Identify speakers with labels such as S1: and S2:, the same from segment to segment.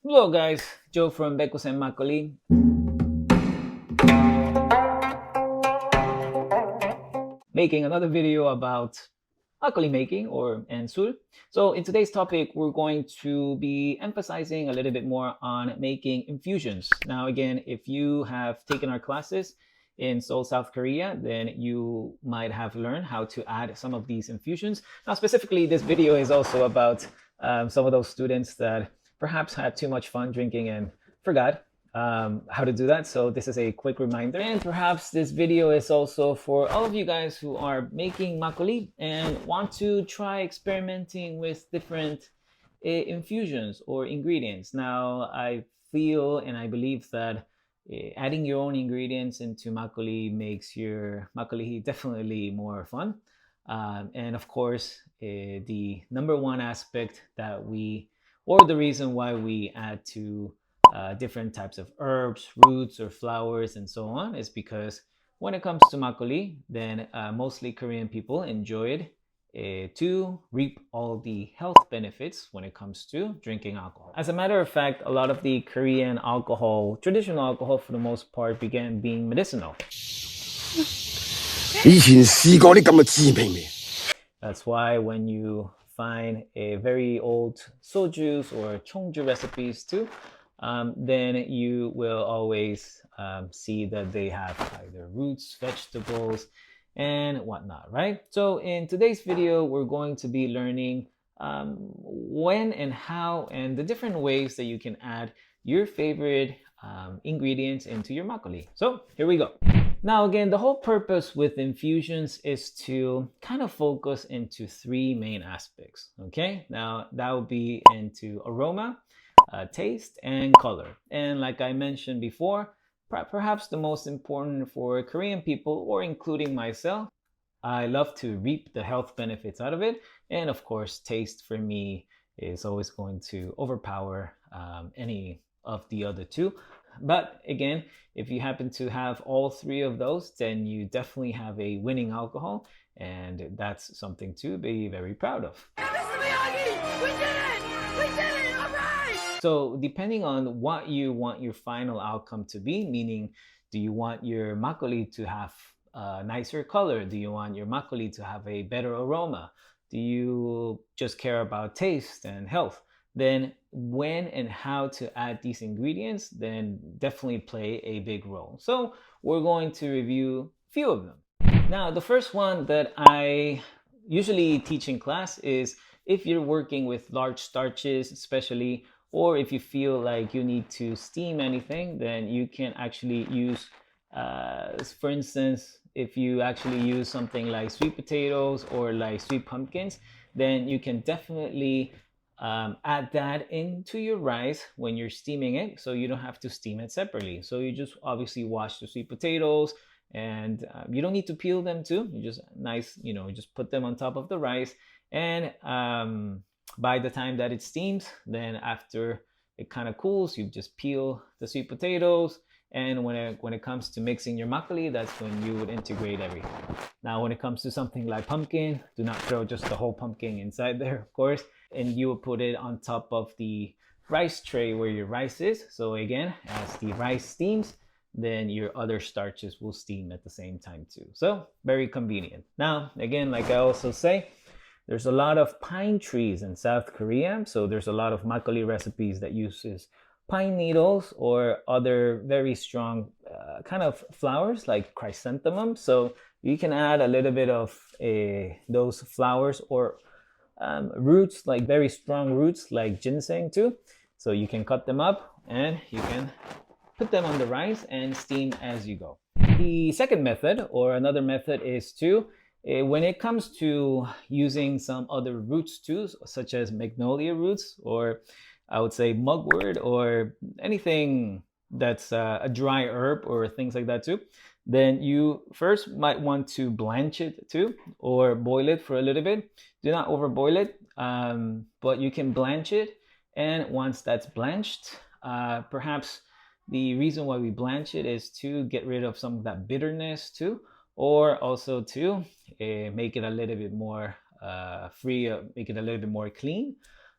S1: Hello guys, Joe from Bekusen Makgeolli. Making another video about makgeolli making or and Seoul. So in today's topic, we're going to be emphasizing a little bit more on making infusions. Now again, if you have taken our classes in Seoul, South Korea, then you might have learned how to add some of these infusions. Now specifically, this video is also about some of those students that perhaps had too much fun drinking and forgot how to do that. So this is a quick reminder. And perhaps this video is also for all of you guys who are making makgeolli and want to try experimenting with different infusions or ingredients. Now, I feel and I believe that adding your own ingredients into makgeolli makes your makgeolli definitely more fun. And of course, the number one aspect that or the reason why we add to different types of herbs, roots, or flowers, and so on is because when it comes to makgeolli, then mostly Korean people enjoy it to reap all the health benefits when it comes to drinking alcohol. As a matter of fact, a lot of the Korean alcohol, traditional alcohol for the most part, began being medicinal. That's why when you find a very old sojus or cheongju recipes too, then you will always see that they have either roots, vegetables, and whatnot, right? So in today's video, we're going to be learning when and how and the different ways that you can add your favorite ingredients into your makgeolli. So here we go. Now again, the whole purpose with infusions is to kind of focus into three main aspects, okay? Now that would be into aroma, taste, and color. And like I mentioned before, perhaps the most important for Korean people, or including myself, I love to reap the health benefits out of it. And of course, taste for me is always going to overpower any of the other two. But again, if you happen to have all three of those, then you definitely have a winning alcohol, and that's something to be very proud of. We did it! We did it! All right! So depending on what you want your final outcome to be, meaning do you want your makgeolli to have a nicer color? Do you want your makgeolli to have a better aroma? Do you just care about taste and health? Then when and how to add these ingredients then definitely play a big role. So we're going to review a few of them. Now, the first one that I usually teach in class is if you're working with large starches, especially, or if you feel like you need to steam anything, then you can actually use, for instance, if you actually use something like sweet potatoes or like sweet pumpkins, then you can definitely add that into your rice when you're steaming it, so you don't have to steam it separately. So you just obviously wash the sweet potatoes, and you don't need to peel them too. You just just put them on top of the rice, and by the time that it steams, then after it kind of cools, you just peel the sweet potatoes. And when it comes to mixing your makgeolli, that's when you would integrate everything. Now, when it comes to something like pumpkin, do not throw just the whole pumpkin inside there, of course. And you will put it on top of the rice tray where your rice is. So again, as the rice steams, then your other starches will steam at the same time too. So very convenient. Now, again, like I also say, there's a lot of pine trees in South Korea. So there's a lot of makgeolli recipes that uses pine needles or other very strong kind of flowers like chrysanthemum. So you can add a little bit of those flowers or roots, like very strong roots like ginseng too. So you can cut them up and you can put them on the rice and steam as you go. The second method, or another method, is to when it comes to using some other roots too, such as magnolia roots, or I would say mugwort, or anything that's a dry herb or things like that too, then you first might want to blanch it too, or boil it for a little bit. Do not overboil it, but you can blanch it. And once that's blanched, perhaps the reason why we blanch it is to get rid of some of that bitterness too, or also to make it a little bit more free, make it a little bit more clean.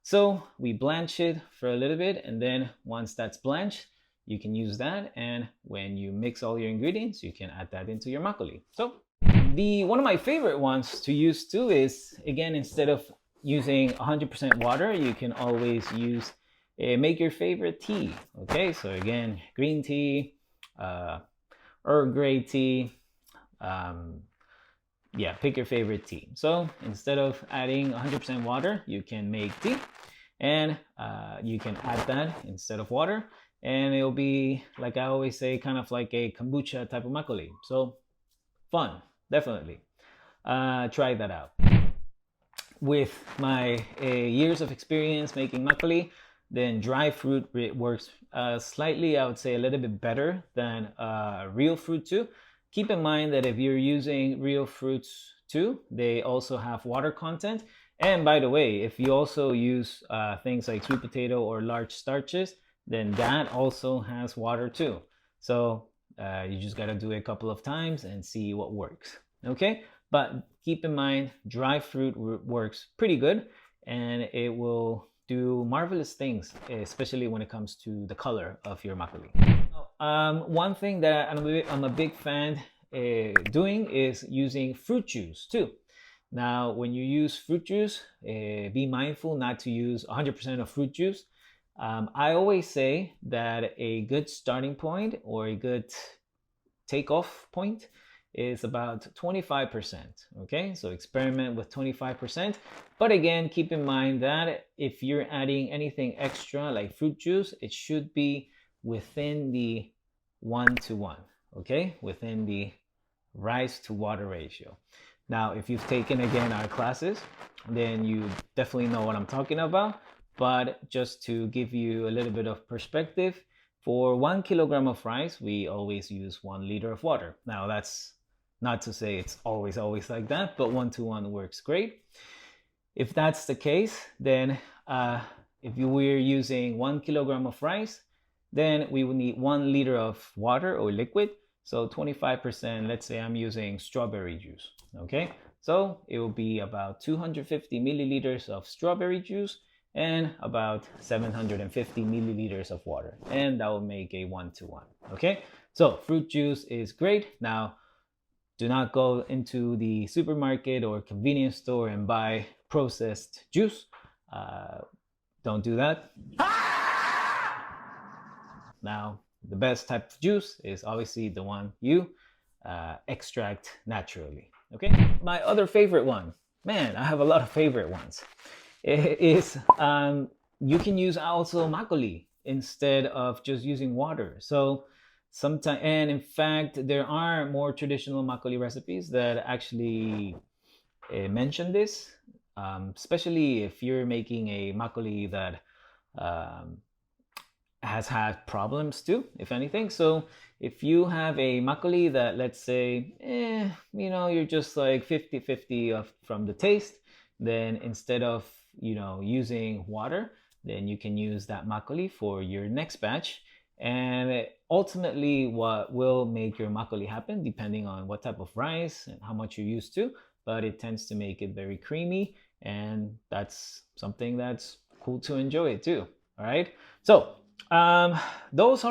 S1: So we blanch it for a little bit, and then once that's blanched, you can use that. And when you mix all your ingredients, you can add that into your makgeolli. So one of my favorite ones to use too is, again, instead of using 100% water, you can always use make your favorite tea. Okay, so again, green tea, Earl Grey tea, yeah, pick your favorite tea. So instead of adding 100% water, you can make tea, and you can add that instead of water, and it'll be, like I always say, kind of like a kombucha type of makgeolli. So fun, definitely. Try that out. With my years of experience making makgeolli, then dry fruit works slightly, I would say, a little bit better than real fruit too. Keep in mind that if you're using real fruits too, they also have water content. And by the way, if you also use things like sweet potato or large starches, then that also has water too. So you just got to do it a couple of times and see what works. Okay, but keep in mind, dry fruit works pretty good, and it will do marvelous things, especially when it comes to the color of your makgeolli. One thing that I'm a big fan doing is using fruit juice too. Now, when you use fruit juice, be mindful not to use 100% of fruit juice. I always say that a good starting point or a good takeoff point is about 25%. Okay, so experiment with 25%. But again, keep in mind that if you're adding anything extra like fruit juice, it should be within the 1:1. Okay, within the rice to water ratio. Now, if you've taken again our classes, then you definitely know what I'm talking about. But just to give you a little bit of perspective, for 1 kilogram of rice, we always use 1 liter of water. Now, that's not to say it's always like that, but 1:1 works great. If that's the case, then if you were using 1 kilogram of rice, then we would need 1 liter of water or liquid. So 25%, let's say I'm using strawberry juice. Okay, so it will be about 250 milliliters of strawberry juice and about 750 milliliters of water, and that will make a 1:1. Okay, so fruit juice is great. Now, do not go into the supermarket or convenience store and buy processed juice. Don't do that. Now, the best type of juice is obviously the one you extract naturally. Okay, my other favorite one, man, I have a lot of favorite ones, is you can use also makgeolli instead of just using water. So sometimes, and in fact, there are more traditional makgeolli recipes that actually mention this, especially if you're making a makgeolli that has had problems too, if anything. So if you have a makgeolli that, let's say, you're just like 50-50 from the taste, then instead of, using water, then you can use that makgeolli for your next batch. And ultimately, what will make your makgeolli happen, depending on what type of rice and how much you're used to, but it tends to make it very creamy, and that's something that's cool to enjoy too. All right, so those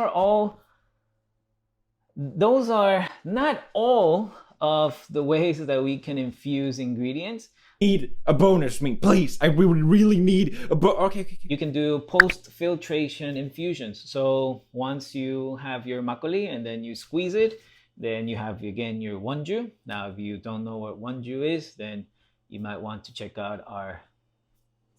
S1: are not all of the ways that we can infuse ingredients.
S2: Need a bonus, please. I would really need a okay.
S1: You can do post-filtration infusions. So once you have your makgeolli and then you squeeze it, then you have again your wonju. Now, if you don't know what wonju is, then you might want to check out our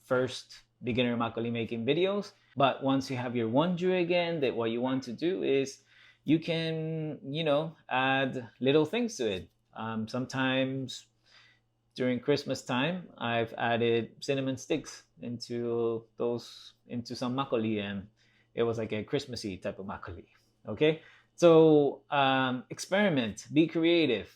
S1: first beginner makgeolli making videos. But once you have your wonju again, that what you want to do is you can, add little things to it. Sometimes during Christmas time, I've added cinnamon sticks into some makgeolli, and it was like a Christmassy type of makgeolli. Okay, so experiment, be creative,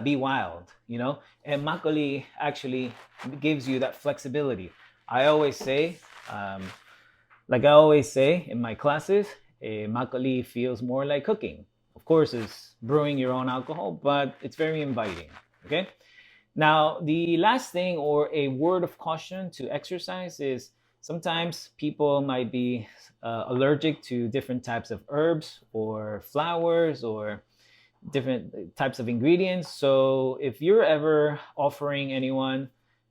S1: be wild, and makgeolli actually gives you that flexibility. I always say, like I always say in my classes, a makgeolli feels more like cooking. Of course, it's brewing your own alcohol, but it's very inviting. Okay, Now, the last thing or a word of caution to exercise is sometimes people might be allergic to different types of herbs or flowers or different types of ingredients. So if you're ever offering anyone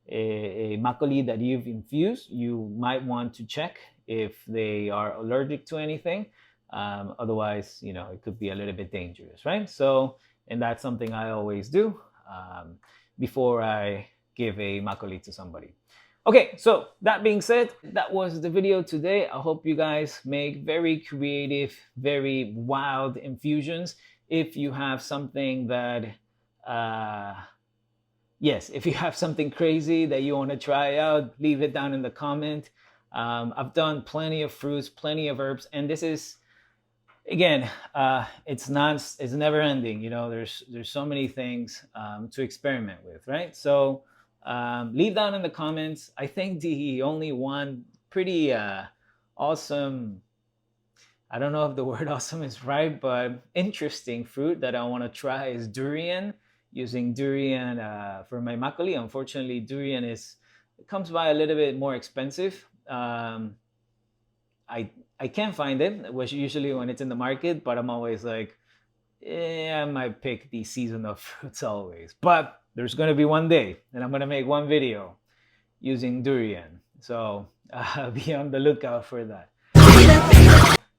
S1: a makgeolli that you've infused, you might want to check if they are allergic to anything. Otherwise, it could be a little bit dangerous, right? So, and that's something I always do before I give a makgeolli to somebody. Okay, so that being said, that was the video today. I hope you guys make very creative, very wild infusions. If you have something that, yes, if you have something crazy that you want to try out, leave it down in the comment. I've done plenty of fruits, plenty of herbs, and this is, again, it's never ending. There's so many things to experiment with, right? So leave down in the comments. I think the only one pretty awesome, I don't know if the word awesome is right, but interesting fruit that I want to try is durian. Using durian for my makgeolli. Unfortunately, durian comes by a little bit more expensive. I can't find it, which usually when it's in the market, but I'm always like, I might pick the seasonal fruits always. But there's going to be one day, and I'm going to make one video using durian. So be on the lookout for that.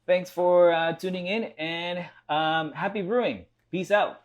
S1: Thanks for tuning in, and happy brewing. Peace out.